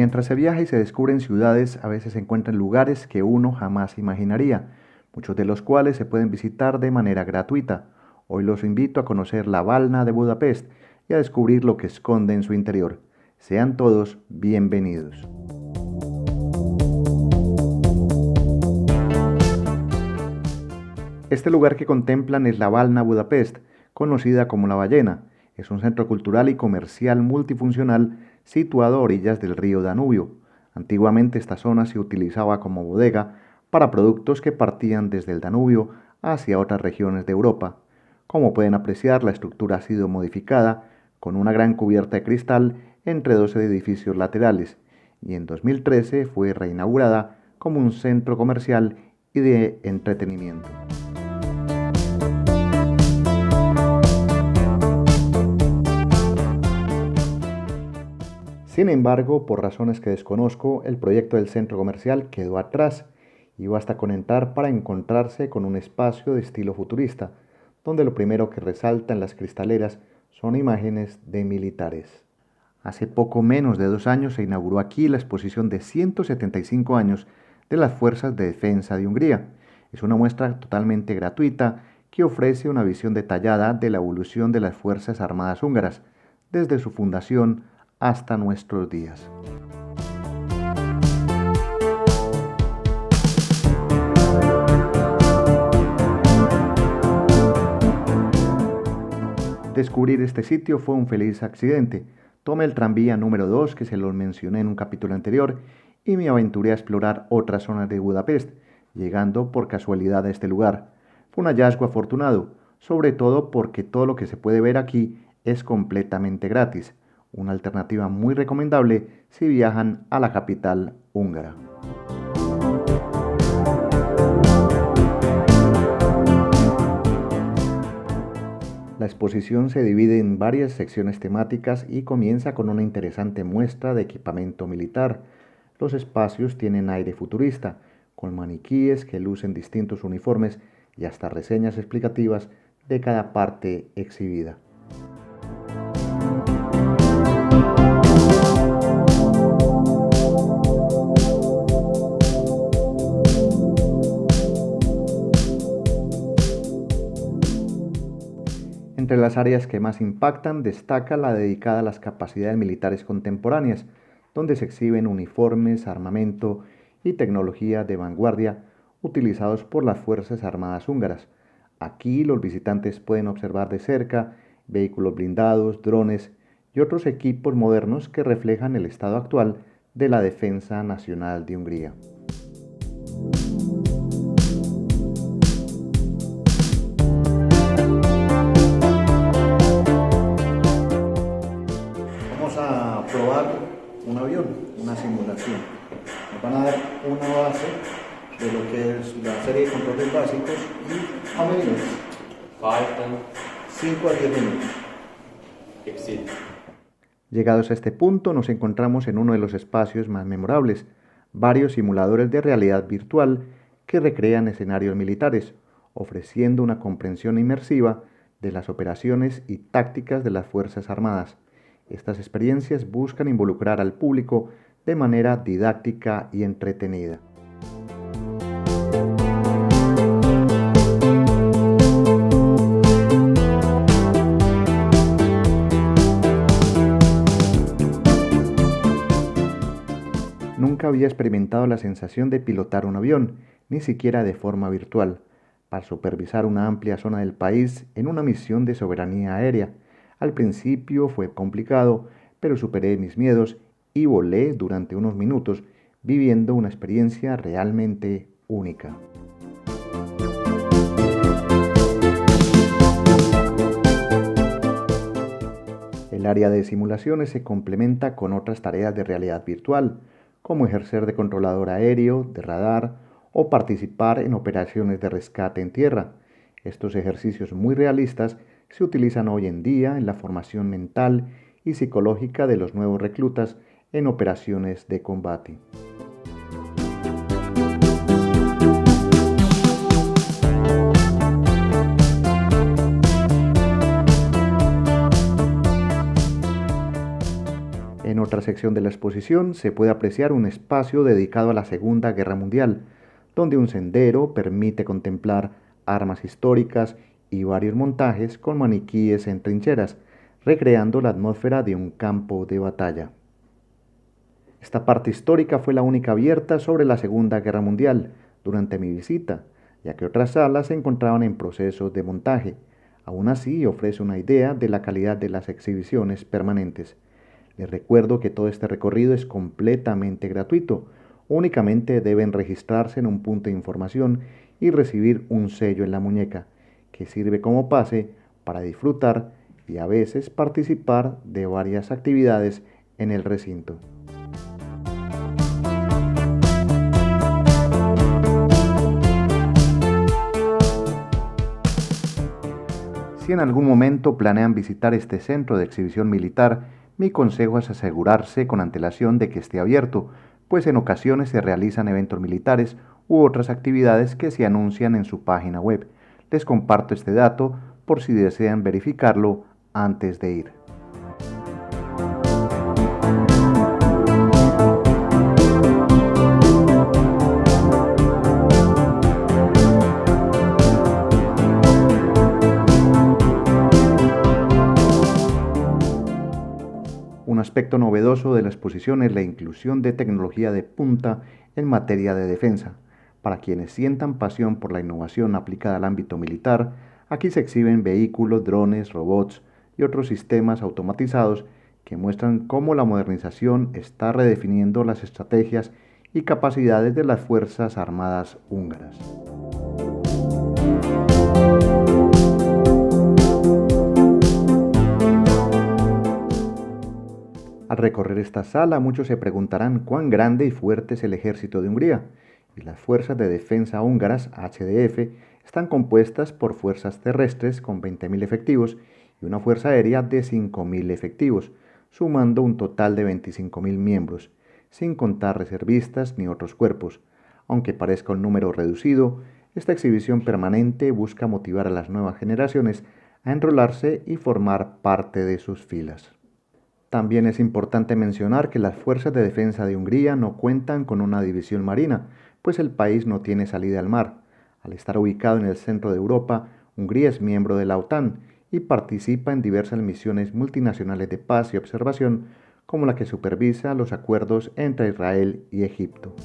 Mientras se viaja y se descubren ciudades, a veces se encuentran lugares que uno jamás imaginaría, muchos de los cuales se pueden visitar de manera gratuita. Hoy los invito a conocer la Balna de Budapest y a descubrir lo que esconde en su interior. Sean todos bienvenidos. Este lugar que contemplan es la Balna Budapest, conocida como La Ballena. Es un centro cultural y comercial multifuncional situado a orillas del río Danubio. Antiguamente esta zona se utilizaba como bodega para productos que partían desde el Danubio hacia otras regiones de Europa. Como pueden apreciar, la estructura ha sido modificada con una gran cubierta de cristal entre dos edificios laterales y en 2013 fue reinaugurada como un centro comercial y de entretenimiento. Sin embargo, por razones que desconozco, el proyecto del centro comercial quedó atrás y basta con entrar para encontrarse con un espacio de estilo futurista, donde lo primero que resalta en las cristaleras son imágenes de militares. Hace poco menos de 2 años se inauguró aquí la exposición de 175 años de las Fuerzas de Defensa de Hungría. Es una muestra totalmente gratuita que ofrece una visión detallada de la evolución de las Fuerzas Armadas húngaras, desde su fundación hasta nuestros días. Descubrir este sitio fue un feliz accidente. Tomé el tranvía número 2, que se los mencioné en un capítulo anterior, y me aventuré a explorar otras zonas de Budapest, llegando por casualidad a este lugar. Fue un hallazgo afortunado, sobre todo porque todo lo que se puede ver aquí es completamente gratis, una alternativa muy recomendable si viajan a la capital húngara. La exposición se divide en varias secciones temáticas y comienza con una interesante muestra de equipamiento militar. Los espacios tienen aire futurista, con maniquíes que lucen distintos uniformes y hasta reseñas explicativas de cada parte exhibida. Entre las áreas que más impactan destaca la dedicada a las capacidades militares contemporáneas, donde se exhiben uniformes, armamento y tecnología de vanguardia utilizados por las Fuerzas Armadas húngaras. Aquí los visitantes pueden observar de cerca vehículos blindados, drones y otros equipos modernos que reflejan el estado actual de la defensa nacional de Hungría. Vamos a probar un avión, una simulación. Nos van a dar una base de lo que es la serie de controles básicos y a medida 5 a 10 minutos. Exit. Llegados a este punto nos encontramos en uno de los espacios más memorables, varios simuladores de realidad virtual que recrean escenarios militares, ofreciendo una comprensión inmersiva de las operaciones y tácticas de las Fuerzas Armadas. Estas experiencias buscan involucrar al público de manera didáctica y entretenida. Nunca había experimentado la sensación de pilotar un avión, ni siquiera de forma virtual, para supervisar una amplia zona del país en una misión de soberanía aérea. Al principio fue complicado, pero superé mis miedos y volé durante unos minutos, viviendo una experiencia realmente única. El área de simulaciones se complementa con otras tareas de realidad virtual, como ejercer de controlador aéreo, de radar o participar en operaciones de rescate en tierra. Estos ejercicios muy realistas se utilizan hoy en día en la formación mental y psicológica de los nuevos reclutas en operaciones de combate. En otra sección de la exposición se puede apreciar un espacio dedicado a la Segunda Guerra Mundial, donde un sendero permite contemplar armas históricas y varios montajes con maniquíes en trincheras, recreando la atmósfera de un campo de batalla. Esta parte histórica fue la única abierta sobre la Segunda Guerra Mundial durante mi visita, ya que otras salas se encontraban en proceso de montaje. Aún así, ofrece una idea de la calidad de las exhibiciones permanentes. Les recuerdo que todo este recorrido es completamente gratuito. Únicamente deben registrarse en un punto de información y recibir un sello en la muñeca, que sirve como pase para disfrutar y a veces participar de varias actividades en el recinto. Si en algún momento planean visitar este centro de exhibición militar, mi consejo es asegurarse con antelación de que esté abierto, pues en ocasiones se realizan eventos militares u otras actividades que se anuncian en su página web. Les comparto este dato por si desean verificarlo antes de ir. Un aspecto novedoso de la exposición es la inclusión de tecnología de punta en materia de defensa. Para quienes sientan pasión por la innovación aplicada al ámbito militar, aquí se exhiben vehículos, drones, robots y otros sistemas automatizados que muestran cómo la modernización está redefiniendo las estrategias y capacidades de las Fuerzas Armadas húngaras. Al recorrer esta sala, muchos se preguntarán cuán grande y fuerte es el ejército de Hungría, y las fuerzas de defensa húngaras, HDF, están compuestas por fuerzas terrestres con 20.000 efectivos y una fuerza aérea de 5.000 efectivos, sumando un total de 25.000 miembros, sin contar reservistas ni otros cuerpos. Aunque parezca un número reducido, esta exhibición permanente busca motivar a las nuevas generaciones a enrolarse y formar parte de sus filas. También es importante mencionar que las fuerzas de defensa de Hungría no cuentan con una división marina, pues el país no tiene salida al mar. Al estar ubicado en el centro de Europa, Hungría es miembro de la OTAN y participa en diversas misiones multinacionales de paz y observación, como la que supervisa los acuerdos entre Israel y Egipto.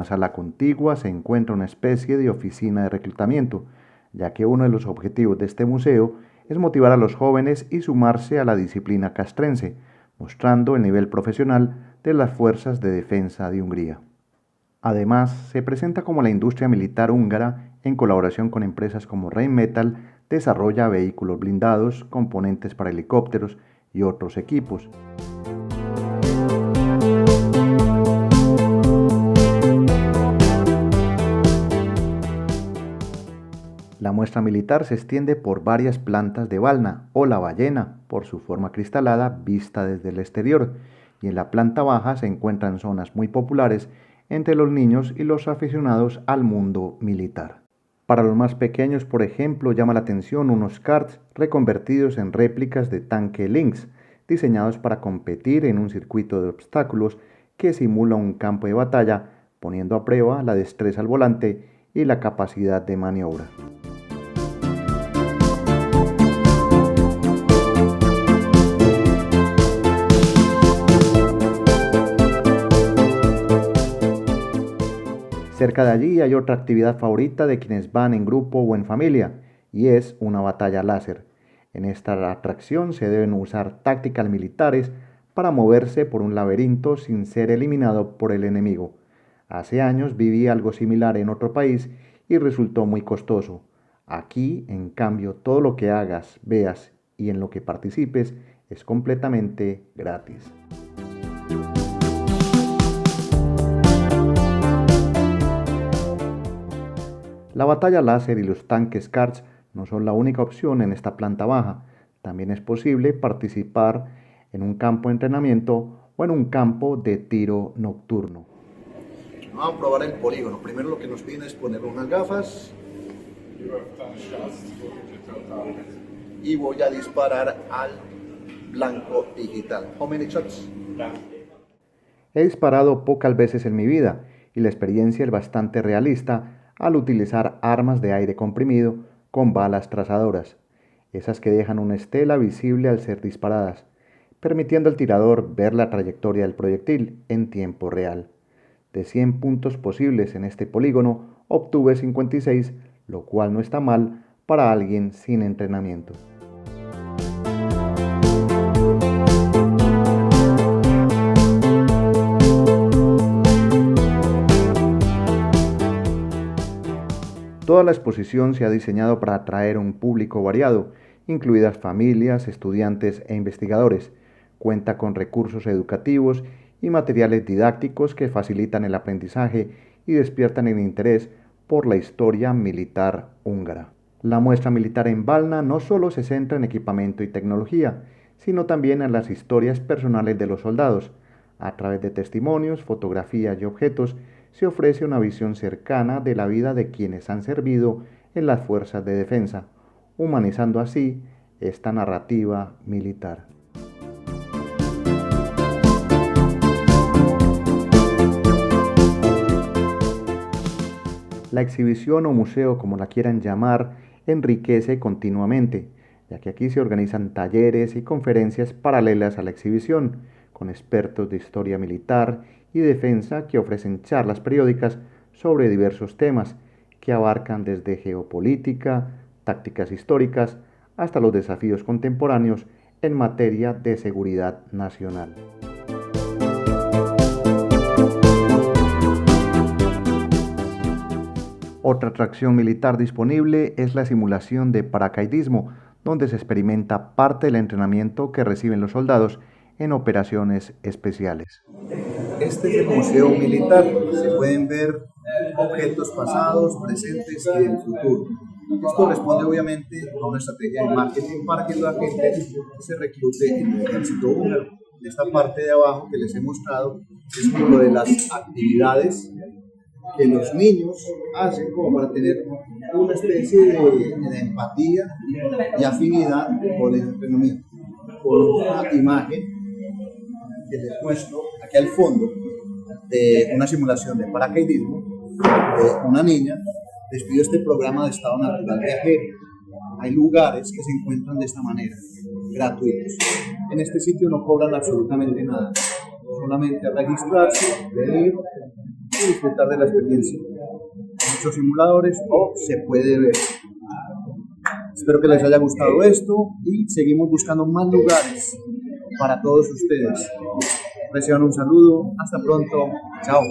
Sala contigua se encuentra una especie de oficina de reclutamiento, ya que uno de los objetivos de este museo es motivar a los jóvenes y sumarse a la disciplina castrense, mostrando el nivel profesional de las fuerzas de defensa de Hungría. Además, se presenta como la industria militar húngara, en colaboración con empresas como Rheinmetall, desarrolla vehículos blindados, componentes para helicópteros y otros equipos. La muestra militar se extiende por varias plantas de Valna o la ballena, por su forma cristalada vista desde el exterior, y en la planta baja se encuentran zonas muy populares entre los niños y los aficionados al mundo militar. Para los más pequeños, por ejemplo, llama la atención unos karts reconvertidos en réplicas de tanque Lynx, diseñados para competir en un circuito de obstáculos que simula un campo de batalla, poniendo a prueba la destreza al volante y la capacidad de maniobra. Cerca de allí hay otra actividad favorita de quienes van en grupo o en familia, y es una batalla láser. En esta atracción se deben usar tácticas militares para moverse por un laberinto sin ser eliminado por el enemigo. Hace años viví algo similar en otro país y resultó muy costoso. Aquí, en cambio, todo lo que hagas, veas y en lo que participes es completamente gratis. La batalla láser y los tanques karts no son la única opción en esta planta baja. También es posible participar en un campo de entrenamiento o en un campo de tiro nocturno. Vamos a probar el polígono. Primero lo que nos piden es poner unas gafas y voy a disparar al blanco digital. How many shots? He disparado pocas veces en mi vida y la experiencia es bastante realista al utilizar armas de aire comprimido con balas trazadoras, esas que dejan una estela visible al ser disparadas, permitiendo al tirador ver la trayectoria del proyectil en tiempo real. De 100 puntos posibles en este polígono, obtuve 56, lo cual no está mal para alguien sin entrenamiento. Toda la exposición se ha diseñado para atraer un público variado, incluidas familias, estudiantes e investigadores. Cuenta con recursos educativos y materiales didácticos que facilitan el aprendizaje y despiertan el interés por la historia militar húngara. La muestra militar en Valna no solo se centra en equipamiento y tecnología, sino también en las historias personales de los soldados. A través de testimonios, fotografías y objetos, se ofrece una visión cercana de la vida de quienes han servido en las fuerzas de defensa, humanizando así esta narrativa militar. La exhibición o museo, como la quieran llamar, enriquece continuamente, ya que aquí se organizan talleres y conferencias paralelas a la exhibición, con expertos de historia militar y defensa que ofrecen charlas periódicas sobre diversos temas que abarcan desde geopolítica, tácticas históricas, hasta los desafíos contemporáneos en materia de seguridad nacional. Otra atracción militar disponible es la simulación de paracaidismo, donde se experimenta parte del entrenamiento que reciben los soldados en operaciones especiales. Este es el museo militar. Se pueden ver objetos pasados, presentes y del futuro. Esto responde obviamente a una estrategia de marketing para que la gente se reclute en el ejército húngaro. Esta parte de abajo que les he mostrado es uno de las actividades que los niños hacen como para tener una especie de empatía y afinidad con el entrenamiento. Con una imagen que les muestro aquí al fondo de una simulación de paracaidismo de una niña. Les pido este programa de estado natural viajero. Hay lugares que se encuentran de esta manera, gratuitos. En este sitio no cobran absolutamente nada, solamente registrarse, venir y disfrutar de la experiencia. Muchos simuladores o se puede ver. Espero que les haya gustado esto y seguimos buscando más lugares para todos ustedes. Reciban un saludo, hasta pronto, chao.